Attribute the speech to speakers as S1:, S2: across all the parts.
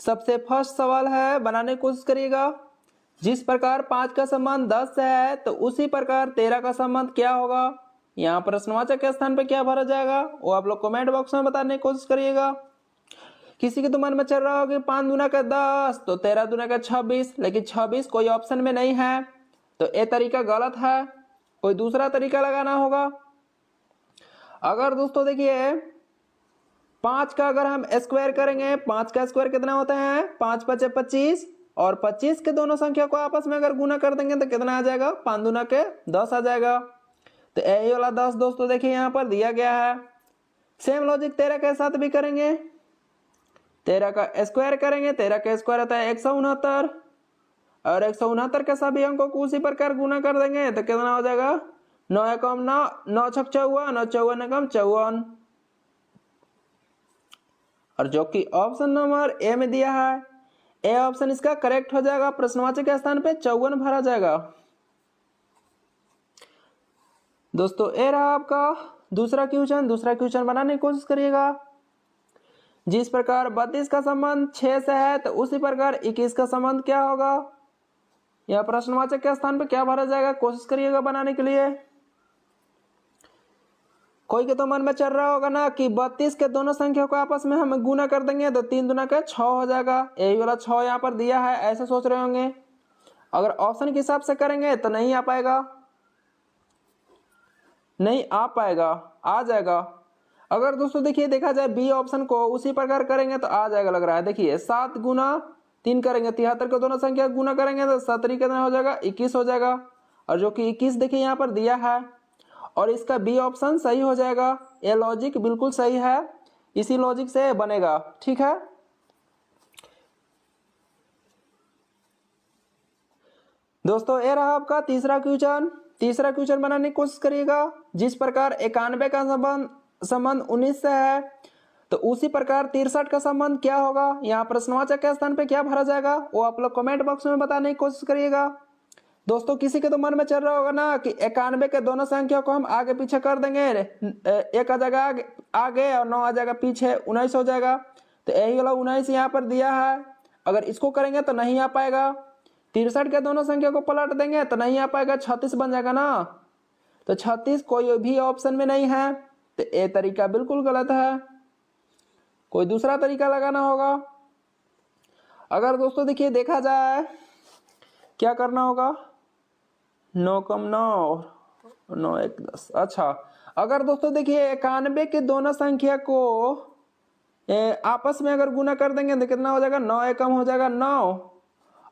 S1: सबसे फर्स्ट सवाल है, बनाने की कोशिश करिएगा। जिस प्रकार 5 का संबंध 10 से है तो उसी प्रकार 13 का संबंध क्या होगा। यहाँ प्रश्नवाचक के स्थान पे क्या भरा जाएगा वो आप लोग कमेंट बॉक्स में बताने की कोशिश करिएगा। किसी के तो मन में चल रहा होगा कि 5 दूना का 10 तो 13 दूना का 26, लेकिन 26 कोई ऑप्शन में नहीं है तो ये तरीका गलत है, कोई दूसरा तरीका लगाना होगा। अगर दोस्तों देखिए 5 का अगर हम स्क्वायर करेंगे, 5 का स्क्वायर कितना होता है, 5 पचे 25, और 25 के दोनों संख्या को आपस में अगर गुना कर देंगे तो कितना आ जाएगा, 5 दूना के 10 आ जाएगा। तो यही वाला 10 दोस्तों देखिए यहाँ पर दिया गया है। सेम लॉजिक 13 के साथ भी करेंगे, 13 का स्क्वायर करेंगे, 13 का स्क्वायर होता है 169, और 169 के सभी अंकों को उसी प्रकार गुना कर देंगे तो कितना हो जाएगा, 9 एकम 9, 9 छक 54, 9 54 एकम 54। और जो कि ऑप्शन नंबर ए में दिया है, ए ऑप्शन इसका करेक्ट हो जाएगा। प्रश्नवाचक के स्थान पे 54 भरा जाएगा। दोस्तों ए रहा आपका दूसरा क्वेश्चन। दूसरा क्वेश्चन बनाने की कोशिश करिएगा। जिस प्रकार 32 का संबंध 6 से है तो उसी प्रकार 21 का संबंध क्या होगा। यह प्रश्नवाचक के स्थान पे क्या भरा जाएगा, कोशिश करिएगा बनाने के लिए। कोई के तो मन में चल रहा होगा ना कि 32 के दोनों संख्या को आपस में हम गुना कर देंगे तो 3 दूना का 6 हो जाएगा। यही वाला 6 यहाँ पर दिया है, ऐसे सोच रहे होंगे। अगर ऑप्शन के हिसाब से करेंगे तो नहीं आ पाएगा, नहीं आ पाएगा, आ जाएगा। अगर दोस्तों देखिए देखा जाए बी ऑप्शन को उसी प्रकार करेंगे तो आ जाएगा लग रहा है। देखिए 7 गुना 3 करेंगे, 73 के दोनों संख्या गुना करेंगे तो 7 कितना हो जाएगा, 21 हो जाएगा। और जो कि 21 देखिए यहाँ पर दिया है और इसका बी ऑप्शन सही हो जाएगा। ये लॉजिक बिल्कुल सही है, इसी लॉजिक से बनेगा। ठीक है दोस्तों, ये रहा आपका तीसरा क्वेश्चन। तीसरा क्वेश्चन बनाने की कोशिश करिएगा। जिस प्रकार 91 का संबंध 19 से है तो उसी प्रकार 63 का संबंध क्या होगा। यहाँ प्रश्नवाचक के स्थान पे क्या भरा जाएगा वो आप लोग कमेंट बॉक्स में बताने की कोशिश करिएगा। दोस्तों किसी के तो मन में चल रहा होगा ना कि 91 के दोनों संख्या को हम आगे पीछे कर देंगे, एक आ जाएगा आगे और 9 आ जाएगा पीछे, 19 हो जाएगा। तो यही वाला 19 यहाँ पर दिया है। अगर इसको करेंगे तो नहीं आ पाएगा। 63 के दोनों संख्या को पलट देंगे तो नहीं आ पाएगा, 36 बन जाएगा ना। तो 36 कोई भी ऑप्शन में नहीं है, तो ये तरीका बिल्कुल गलत है, कोई दूसरा तरीका लगाना होगा। अगर दोस्तों देखिए देखा जाए क्या करना होगा, 9 कम 9, 9 1 10। अच्छा अगर दोस्तों देखिए 91 के दोनों संख्या को आपस में अगर गुना कर देंगे तो कितना हो जाएगा, 9 एकम हो जाएगा 9,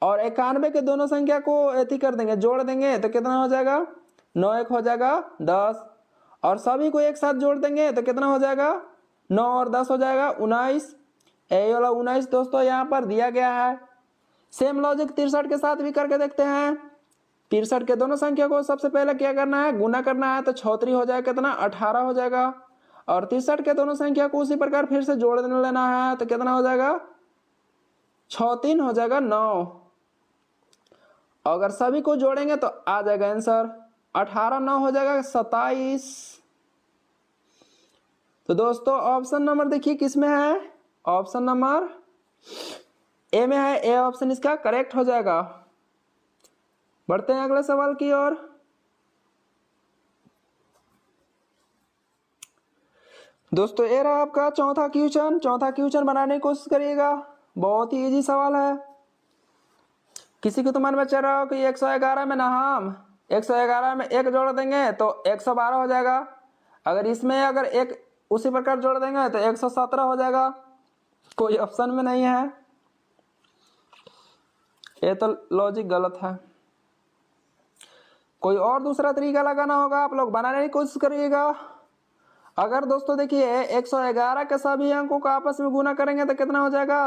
S1: और 91 के दोनों संख्या को ऐसी कर देंगे, जोड़ देंगे तो कितना हो जाएगा, 9 1 हो जाएगा 10, और सभी को एक साथ जोड़ देंगे तो कितना हो जाएगा, 9 और 10 हो जाएगा 19। यही वाला 19 दोस्तों यहाँ पर दिया गया है। सेम लॉजिक 63 के साथ भी करके देखते हैं। 63 के दोनों संख्या को सबसे पहले क्या करना है, गुना करना है, तो 36 हो जाएगा कितना, 18 हो जाएगा। और 63 के दोनों संख्या को उसी प्रकार फिर से जोड़ लेना है तो कितना हो जाएगा, 6 3 हो जाएगा 9। अगर सभी को जोड़ेंगे तो आ जाएगा आंसर 18 9 हो जाएगा 27। तो दोस्तों ऑप्शन नंबर देखिए किस में है, ऑप्शन नंबर ए में है। ए ऑप्शन इसका करेक्ट हो जाएगा। बढ़ते हैं अगले सवाल की ओर। दोस्तों ये रहा आपका चौथा क्वेश्चन। चौथा क्वेश्चन बनाने की कोशिश करिएगा, बहुत ही इजी सवाल है। किसी को तो मन में चल रहा हो कि 111 में ना हम 111 में 1 जोड़ देंगे तो 112 हो जाएगा। अगर इसमें अगर 1 उसी प्रकार जोड़ देंगे तो 117 हो जाएगा, कोई ऑप्शन में नहीं है। ये तो लॉजिक गलत है, कोई और दूसरा तरीका लगाना होगा। आप लोग बनाने की कोशिश करिएगा। अगर दोस्तों देखिए 111 के सभी अंकों को आपस में गुना करेंगे तो कितना हो जाएगा,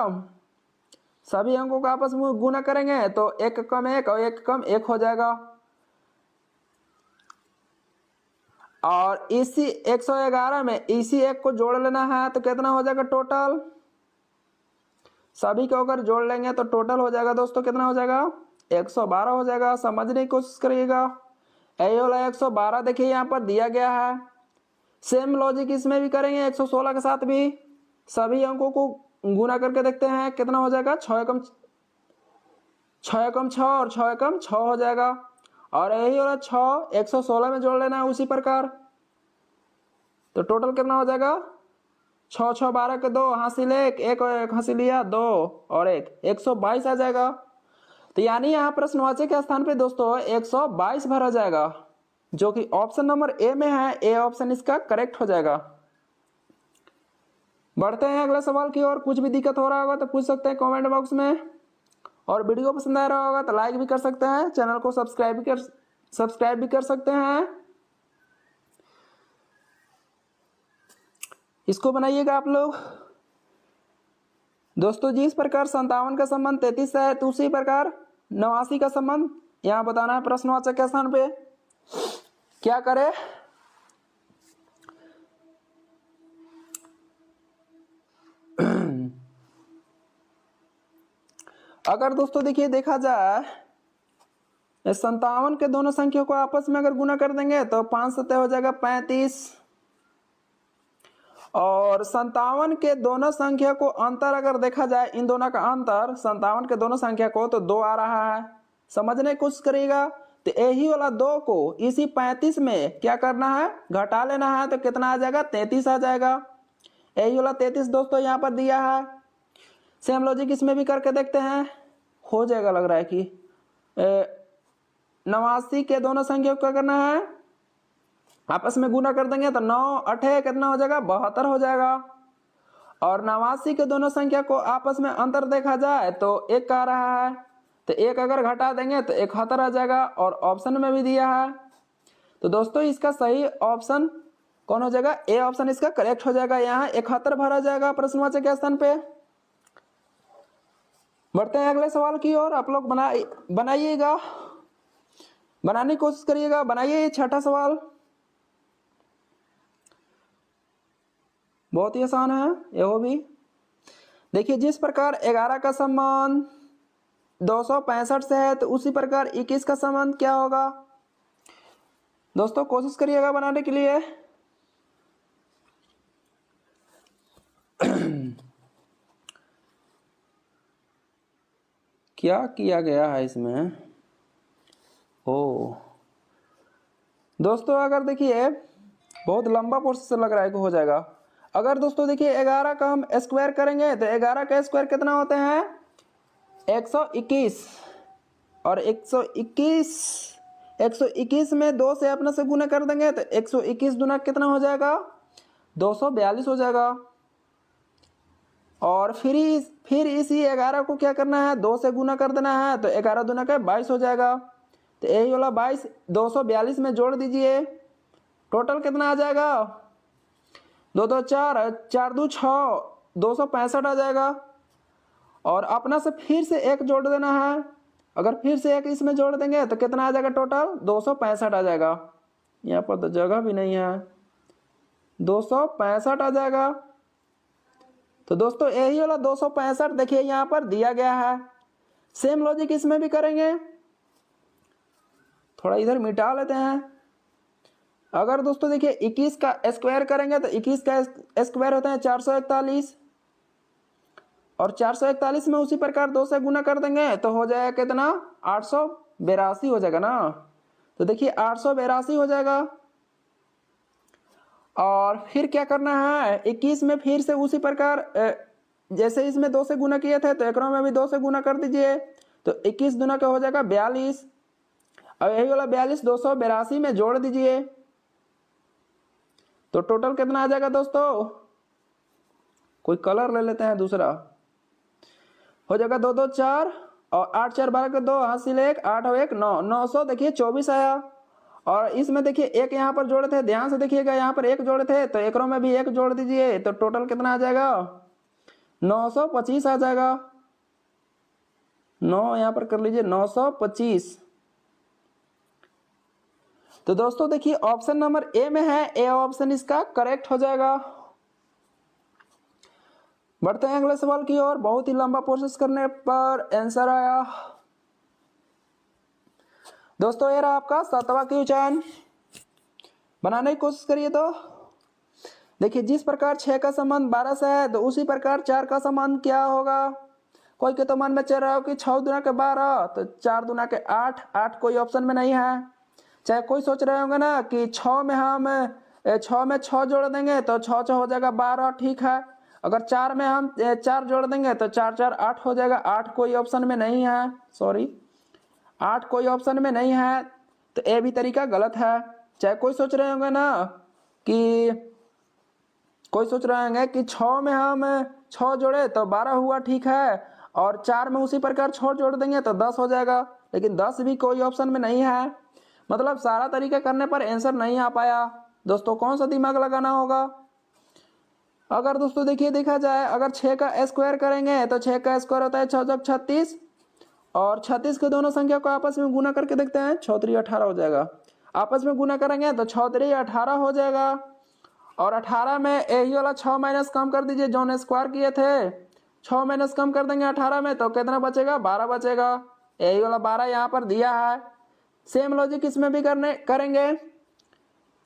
S1: सभी अंकों को आपस में गुना करेंगे तो 1 कम 1 और 1 कम 1 हो जाएगा। और इसी 111 में इसी 1 को जोड़ लेना है तो कितना हो जाएगा टोटल, सभी को अगर जोड़ लेंगे तो टोटल हो जाएगा दोस्तों कितना हो जाएगा, 112 हो जाएगा। समझने की कोशिश करिएगा। यही वाला 112 देखिए यहाँ पर दिया गया है। सेम लॉजिक इसमें भी करेंगे, 116 के साथ भी सभी अंकों को गुना करके देखते हैं कितना हो जाएगा। 6 एकम 6 और 6 एकम 6 हो जाएगा। और यही वाला 6 116 में जोड़ लेना है उसी प्रकार। तो टोटल कितना हो जाएगा 6 6 12 के 2 हासिल 1 1 और 1 हासिल लिया 2 और 1 122 आ जाएगा। तो यानी यहाँ प्रश्नवाचक के स्थान पे दोस्तों 122 भरा जाएगा, जो कि ऑप्शन नंबर ए में है। ए ऑप्शन इसका करेक्ट हो जाएगा। बढ़ते हैं अगले सवाल की ओर। कुछ भी दिक्कत हो रहा होगा तो पूछ सकते हैं कमेंट बॉक्स में, और वीडियो पसंद आ रहा होगा तो लाइक भी कर सकते हैं, चैनल को सब्सक्राइब भी कर सकते हैं। इसको बनाइएगा आप लोग। दोस्तों जिस प्रकार 57 का संबंध 33 से है, तो उसी प्रकार 89 का संबंध यहाँ बताना है प्रश्नवाचक के स्थान पे। क्या करें? अगर दोस्तों देखिए देखा जाए 57 के दोनों संख्या को आपस में अगर गुना कर देंगे तो 5 सत्ते हो जाएगा 35, और 57 के दोनों संख्या को अंतर अगर देखा जाए, इन दोनों का अंतर 57 के दोनों संख्या को, तो 2 आ रहा है। समझने की कोशिश करिएगा। तो यही वाला 2 को इसी 35 में क्या करना है, घटा लेना है। तो कितना आ जाएगा 33 आ जाएगा। यही वाला 33 दोस्तों यहाँ पर दिया है। सेम लॉजिक इसमें भी करके देखते हैं, हो जाएगा। लग रहा है कि 89 के दोनों संख्या को क्या करना है, आपस में गुना कर देंगे तो 9 8 कितना हो जाएगा 72 हो जाएगा। और 89 के दोनों संख्या को आपस में अंतर देखा जाए तो 1 आ रहा है, तो 1 अगर घटा देंगे तो 71 आ जाएगा। और ऑप्शन में भी दिया है। तो दोस्तों इसका सही ऑप्शन कौन हो जाएगा, ए ऑप्शन इसका करेक्ट हो जाएगा। यहाँ 71 भरा जाएगा प्रश्नवाचक के स्थान पे। बढ़ते हैं अगले सवाल की ओर। आप लोग बनाइएगा, बनाने की कोशिश करिएगा। बनाइए छठा सवाल, बहुत ही आसान है ये वो भी। देखिए जिस प्रकार 11 का संबंध 265 से है, तो उसी प्रकार 21 का संबंध क्या होगा। दोस्तों कोशिश करिएगा बनाने के लिए। क्या किया गया है इसमें। ओ दोस्तों अगर देखिए बहुत लंबा प्रोसेस लग रहा है कि हो जाएगा। अगर दोस्तों देखिए 11 का हम स्क्वायर करेंगे तो 11 का स्क्वायर कितना होते हैं 121, और 121 में 2 से अपने से गुना कर देंगे तो 121 दुना कितना हो जाएगा 242 हो जाएगा। और फिर इसी 11 को क्या करना है 2 से गुना कर देना है, तो 11 दुना का 22 हो जाएगा। तो यही वाला 22 242 में जोड़ दीजिए, टोटल कितना आ जाएगा 2 2 4 4 2 6 265 आ जाएगा। और अपना से फिर से 1 जोड़ देना है। अगर फिर से 1 इसमें जोड़ देंगे तो कितना आ जाएगा टोटल 265 आ जाएगा। यहाँ पर तो जगह भी नहीं है, 265 आ जाएगा। तो दोस्तों यही वाला 265 देखिए यहाँ पर दिया गया है। सेम लॉजिक इसमें भी करेंगे। थोड़ा इधर मिटा लेते हैं। अगर दोस्तों देखिए 21 का स्क्वायर करेंगे तो 21 का स्क्वायर होता है 441, और 441 में उसी प्रकार 2 से गुना कर देंगे तो हो जाएगा कितना 882 हो जाएगा ना। तो देखिए 882 हो जाएगा। और फिर क्या करना है 21 में फिर से उसी प्रकार जैसे इसमें 2 से गुना किए थे तो एक में भी 2 से गुना कर दीजिए, तो 21 दुना का हो जाएगा 42। अब यही वाला 42 282 में जोड़ दीजिए, तो टोटल कितना आ जाएगा दोस्तों। कोई कलर ले लेते हैं दूसरा, हो जाएगा 2 2 4 और 8 4 12 के 2 हासिल 1 8 और 1 9 900 देखिए 24 आया। और इसमें देखिए 1 यहाँ पर जोड़े थे, ध्यान से देखिएगा यहाँ पर 1 जोड़े थे तो एक में भी 1 जोड़ दीजिए, तो टोटल कितना आ जाएगा 925 आ जाएगा। 9 यहाँ पर कर लीजिए 925। तो दोस्तों देखिए ऑप्शन नंबर ए में है, ए ऑप्शन इसका करेक्ट हो जाएगा। बढ़ते हैं अगले सवाल की ओर। बहुत ही लंबा प्रोसेस करने पर आंसर आया। दोस्तों ये रहा आपका 7वां क्वेश्चन, बनाने की कोशिश करिए। तो देखिए जिस प्रकार 6 का संबंध 12 से है तो उसी प्रकार 4 का संबंध क्या होगा। कोई के तो मन में चल रहा हो कि 6 दूना के 12 तो 4 दूना के 8, 8 कोई ऑप्शन में नहीं है। चाहे कोई सोच रहे होंगे ना कि 6 में हम 6 में 6 जोड़ देंगे तो 6 6 हो जाएगा 12, ठीक है। अगर 4 में हम 4 जोड़ देंगे तो 4 4 8 हो जाएगा। 8 कोई ऑप्शन में नहीं है, सॉरी 8 कोई ऑप्शन में नहीं है, तो ये भी तरीका गलत है। चाहे कोई सोच रहे होंगे ना कि कोई सोच रहे होंगे कि 6 में हम 6 जोड़े तो 12 हुआ, ठीक है, और 4 में उसी प्रकार 6 जोड़ देंगे तो 10 हो जाएगा, लेकिन 10 भी कोई ऑप्शन में नहीं है। मतलब सारा तरीका करने पर आंसर नहीं आ पाया। दोस्तों कौन सा दिमाग लगाना होगा। अगर दोस्तों देखिए देखा जाए, अगर 6 का स्क्वायर करेंगे तो 6 का स्क्वायर होता है 6 चौक 36, और 36 के दोनों संख्या को आपस में गुना करके देखते हैं, 6 3 18 हो जाएगा। आपस में गुना करेंगे तो 6 3 18 हो जाएगा, और 18 में यही वाला 6 माइनस कम कर दीजिए जो ने स्क्वायर किए थे, 6 माइनस कम कर देंगे 18 में तो कितना बचेगा, 12 बचेगा। यही वाला 12 यहाँ पर दिया है। सेम लॉजिक इसमें भी करेंगे।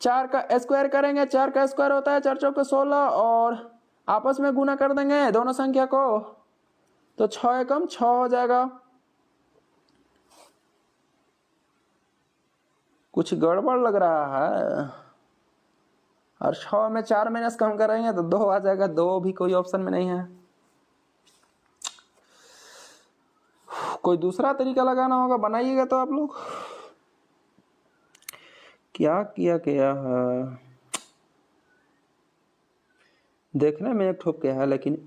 S1: 4 का स्क्वायर करेंगे, 4 का स्क्वायर होता है 4 चौके 16, और आपस में गुना कर देंगे दोनों संख्या को तो 6 एकम 6 हो जाएगा। कुछ गड़बड़ लग रहा है। और 6 में 4 माइनस कम करेंगे तो 2 आ जाएगा, 2 भी कोई ऑप्शन में नहीं है। कोई दूसरा तरीका लगाना होगा, बनाइएगा तो आप लोग। क्या किया गया है, देखने में एक ठोक के है लेकिन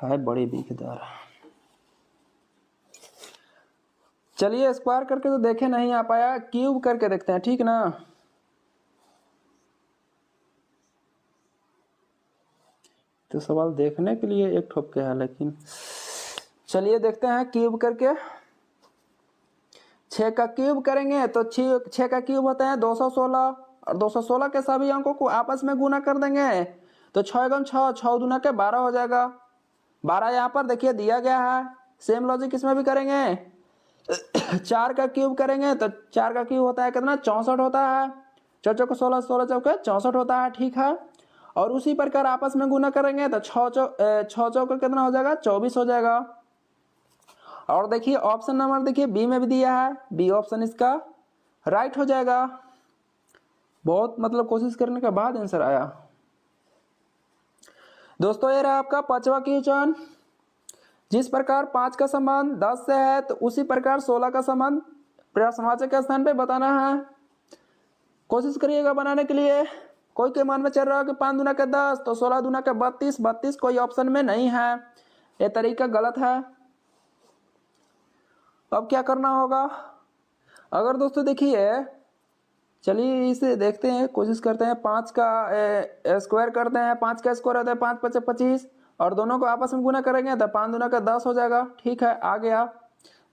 S1: है बड़ी बीकदार। चलिए स्क्वायर करके तो देखे नहीं आ पाया, क्यूब करके देखते हैं, ठीक ना। तो सवाल देखने के लिए एक ठोक के है लेकिन चलिए देखते हैं क्यूब करके। 6 का क्यूब करेंगे तो 6 का क्यूब होता है 216, और 216 के सभी अंकों को आपस में गुना कर देंगे तो 6 गुना 6, 6 दूना के 12 हो जाएगा। 12 यहाँ पर देखिए दिया गया है। सेम लॉजिक इसमें भी करेंगे। 4 का क्यूब करेंगे तो 4 का क्यूब होता है कितना, 64 होता है। 4 चौके 16, 16 चौके 64 होता है, ठीक है। और उसी प्रकार आपस में गुना करेंगे तो 6 चौके कितना हो जाएगा, 24 हो जाएगा। और देखिए ऑप्शन नंबर देखिए बी में भी दिया है, बी ऑप्शन इसका राइट हो जाएगा। बहुत मतलब कोशिश करने के बाद आंसर आया। दोस्तों ये रहा आपका 5वां क्वेश्चन। जिस प्रकार 5 का संबंध 10 से है तो उसी प्रकार 16 का संबंध प्रश्नवाचक के स्थान पे बताना है। कोशिश करिएगा बनाने के लिए। कोई के मन में चल रहा है कि 5 दूना के 10 तो 16 दूना के 32, 32 कोई ऑप्शन में नहीं है, ये तरीका गलत है। अब क्या करना होगा। अगर दोस्तों देखिए, चलिए इसे देखते हैं, कोशिश करते हैं। 5 का स्क्वायर करते हैं, 5 का स्क्वायर होता है 5 5 25, और दोनों को आपस में गुना करेंगे तो 5 दूना का 10 हो जाएगा, ठीक है। आ गया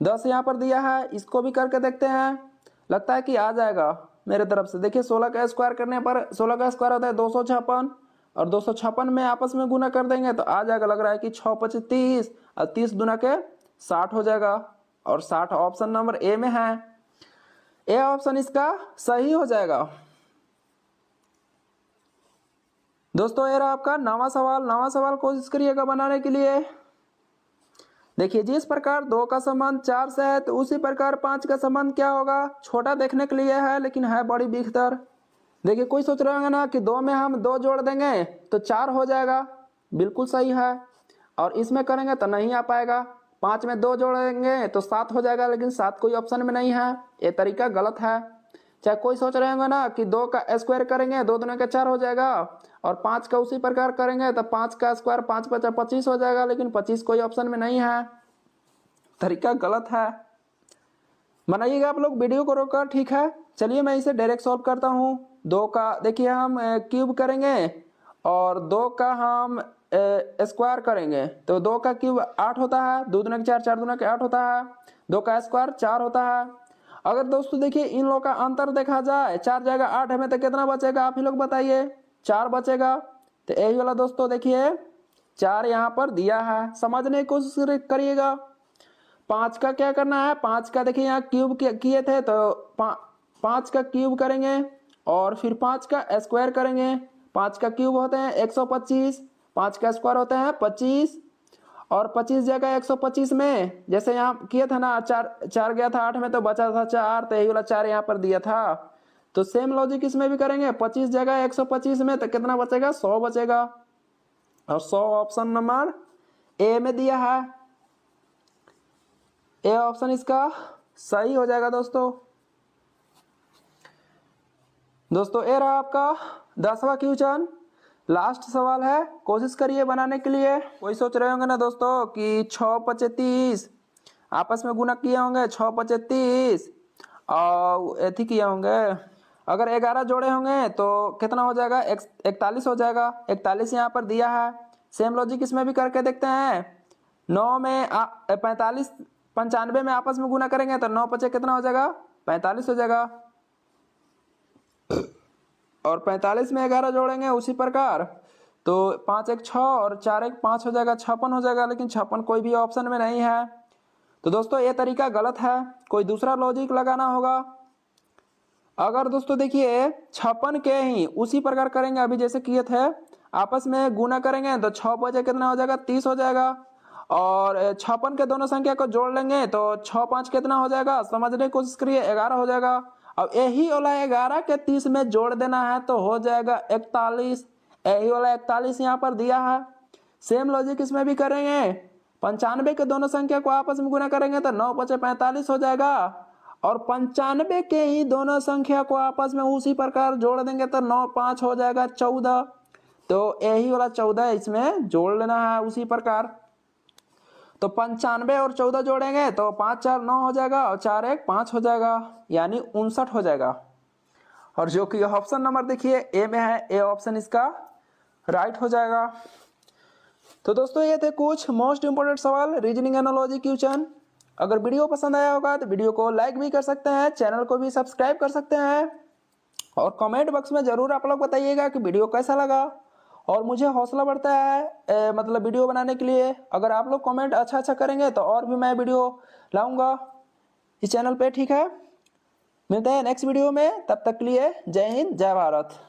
S1: 10 यहाँ पर दिया है, इसको भी करके देखते हैं, लगता है कि आ जाएगा मेरे तरफ से। देखिए 16 का स्क्वायर करने पर 16 का स्क्वायर होता है 256, और 256 में आपस में गुना कर देंगे तो आ जाएगा, लग रहा है कि 6 5 30, और 30 दूना के 60 हो जाएगा, और 60 ऑप्शन नंबर ए में है। ए ऑप्शन इसका सही हो जाएगा। दोस्तों ये रहा आपका नवा सवाल कोशिश करिएगा बनाने के लिए। देखिए जिस प्रकार 2 का संबंध 4 से है तो उसी प्रकार 5 का संबंध क्या होगा। छोटा देखने के लिए है लेकिन है बड़ी बेहतर। देखिए कोई सोच रहे होंगे ना कि 2 में हम 2 जोड़ देंगे तो 4 हो जाएगा, बिल्कुल सही है। और इसमें करेंगे तो नहीं आ पाएगा। 5 में 2 जोड़ेंगे तो 7 हो जाएगा, लेकिन 7 कोई ऑप्शन में नहीं है, ये तरीका गलत है। चाहे कोई सोच रहे होंगे ना कि 2 का स्क्वायर करेंगे 2 दूना के 4 हो जाएगा, और 5 का उसी प्रकार करेंगे तो 5 का स्क्वायर 5 5 25 हो जाएगा, लेकिन 25 कोई ऑप्शन में नहीं है, तरीका गलत है। बनाइएगा आप लोग वीडियो को रोककर, ठीक है। चलिए मैं इसे डायरेक्ट सॉल्व करता हूँ। 2 का देखिए हम क्यूब करेंगे और 2 का हम स्क्वायर करेंगे तो 2 का क्यूब 8 होता है, 2 दूना के 4, 4 दूना के 8 होता है, 2 का स्क्वायर 4 होता है। अगर दोस्तों देखिए इन लोगों का अंतर देखा जाए, 4 जाएगा 8 में तो कितना बचेगा, आप ही लोग बताइए। 4 बचेगा, तो यही वाला दोस्तों देखिए 4 यहाँ पर दिया है, समझने की कोशिश करिएगा। 5 का क्या करना है, 5 का देखिए यहाँ क्यूब किए थे तो 5 का क्यूब करेंगे और फिर 5 का स्क्वायर करेंगे। 5 का क्यूब होते हैं 125, 5 का स्क्वायर होते हैं 25, और 25 जगह 125 में जैसे यहाँ किया था ना, 4 गया था 8 में तो बचा था 4, तो यही वाला 4 यहाँ पर दिया था। तो सेम लॉजिक इसमें भी करेंगे, 25 जगह 125 में तो कितना बचेगा, 100 बचेगा, और 100 ऑप्शन नंबर ए में दिया है। ए ऑप्शन इसका सही हो जाएगा दोस्तों। दोस्तों ये रहा आपका 10वां क्वेश्चन, लास्ट सवाल है, कोशिश करिए बनाने के लिए। कोई सोच रहे होंगे ना दोस्तों कि 6 पचे 30 आपस में गुना किए होंगे, 6 पचे 30 और एथी किए होंगे, अगर 11 जोड़े होंगे तो कितना हो जाएगा, 41 हो जाएगा। 41 यहाँ पर दिया है। सेम लॉजिक इसमें भी करके देखते हैं। 9 में 45 95 में आपस में गुना करेंगे तो 9 पचे कितना हो जाएगा, 45 हो जाएगा, और 45 में 11 जोड़ेंगे उसी प्रकार तो 5 एक 6 और 4 एक 5 हो जाएगा, 56 हो जाएगा, लेकिन 56 कोई भी ऑप्शन में नहीं है। तो दोस्तों ये तरीका गलत है, कोई दूसरा लॉजिक लगाना होगा। अगर दोस्तों देखिए 56 के ही उसी प्रकार करेंगे अभी जैसे किए थे, आपस में गुना करेंगे तो 6 बजे कितना हो जाएगा, 30 हो जाएगा, और 56 के दोनों संख्या को जोड़ लेंगे तो 6 5 कितना हो जाएगा, समझने की कोशिश करिए, 11 हो जाएगा। अब यही वाला 11 के 30 में जोड़ देना है तो हो जाएगा 41, यही वाला 41 यहाँ पर दिया है। सेम लॉजिक इसमें भी करेंगे, 95 के दोनों संख्या को आपस में गुना करेंगे तो 9 पचे 45 हो जाएगा, और 95 के ही दोनों संख्या को आपस में उसी प्रकार जोड़ देंगे तो 9 5 हो जाएगा 14, तो यही वाला 14 इसमें जोड़ लेना है उसी प्रकार। तो 95 और 14 जोड़ेंगे तो 5 4 9 हो जाएगा, और 4 1 5 हो जाएगा, यानी 59 हो जाएगा। और जो कि ऑप्शन नंबर देखिए ए में है, ए ऑप्शन इसका राइट हो जाएगा। तो दोस्तों ये थे कुछ मोस्ट इंपोर्टेंट सवाल रीजनिंग एनालॉजी क्वेश्चन। अगर वीडियो पसंद आया होगा तो वीडियो को लाइक भी कर सकते हैं, चैनल को भी सब्सक्राइब कर सकते हैं, और कमेंट बॉक्स में जरूर आप लोग बताइएगा कि वीडियो कैसा लगा, और मुझे हौसला बढ़ता है मतलब वीडियो बनाने के लिए। अगर आप लोग कमेंट अच्छा करेंगे तो और भी मैं वीडियो लाऊंगा इस चैनल पे, ठीक है। मिलते हैं नेक्स्ट वीडियो में, तब तक के लिए जय हिंद जय भारत।